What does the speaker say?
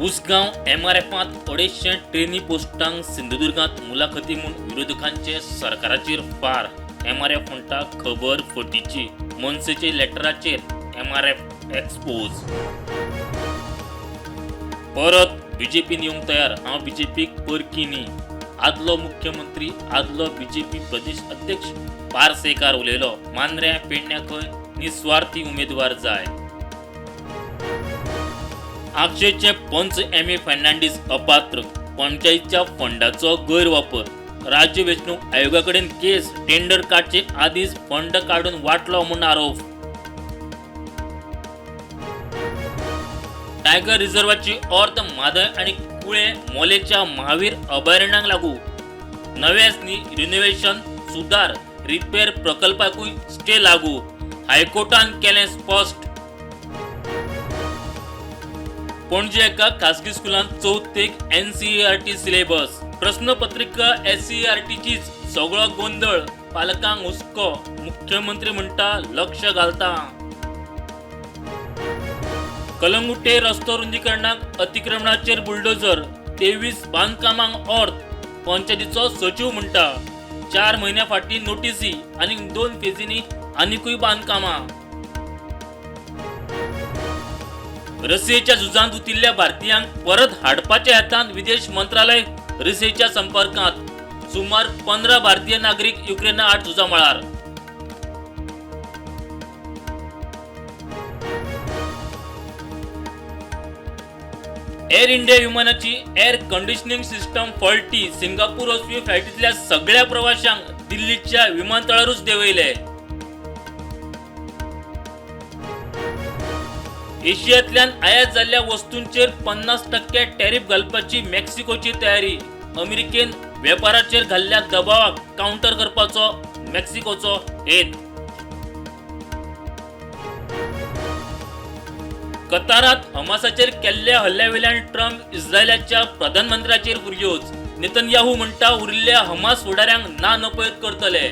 Usgaon एमआरएफांत 250 trainee पोस्टांक सिंधुदुर्गांत मुलाखती म्हूण विरोधकांचे सरकाराचेर फार. एमआरएफ म्हणटा खबर फटीची. मनसेचे लेटराचेर एमआरएफ एक्सपोज. परत बीजेपीन येवंक तयार. हांव बीजेपीक परकी न्ही. आदलो मुख्यमंत्री आदलो बीजेपी प्रदेश अध्यक्ष पार्सेकार उलयलो. मांद्र्या पेडण्या खंय निस्वार्थी उमेदवार जाय. आक्षेचे पंच एम ए फर्नांडीस अपात्र. पंचायतीच्या फंडाचो गैरवापर. राज्य वेंचणूक आयोगाकडेन केस. टेंडर काडचे आदींच फंड काडून वाटलो म्हूण आरोप. टायगर रिझर्वाची अर्थ मादय आणि कुळे मोलेच्या महावीर अभयारण्याक लागू. नव्याच रिनोव्हेशन सुधार रिपेर प्रकल्पाकूय स्टे लागू. हायकोर्टान केलें स्पष्ट. पणजे एका खासगी स्कुलांत चवथेक एनसीईआरटी सिलेबस. प्रश्नपत्रिका एससीईआरटीचीच. सगळो गोंधळ. पालकांक हुस्को. मुख्यमंत्री म्हणटा लक्ष घालता. कलंगुटे रस्तो रुंदीकरणाक अतिक्रमणाचेर बुलडोजर. 23 बांदकामांक अर्थ. पंचायतीचो सचिव म्हणटा 4 म्हयन्या फाटीं नोटीसी आनी 2 फेजींनी आनीकूय बांदकामां. रशियेच्या झुजांत उतिल्ल्या भारतीयांक परत हाडपाच्या हेतान विदेश मंत्रालय रशियेच्या संपर्कांत. सुमार 15 भारतीय नागरीक युक्रेना आड झुजा मळार. एअर इंडिया विमानाची air conditioning system faulty. Singapore वचपी फ्लायटींतल्या सगळ्या प्रवाशांक दिल्लीच्या विमानतळारूच देंवयले. एशियांतल्यान आयात जाल्ल्या वस्तूंचेर 50% टॅरिफ घालपाची मेक्सिकोची तयारी. अमेरिकेन वेपाराचेर घाल्ल्या दबावाक काउंटर करपाचो मेक्सिकोचो हेत. कतारात हमासाचेर केल्ल्या हल्ल्यावेल्यान ट्रम्प इस्रायलाच्या प्रधानमंत्र्याचेर फुर्योज. नेतन्याहू म्हणटा उरिल्ल्या हमास फुडाऱ्यांक ना नपयत करतले.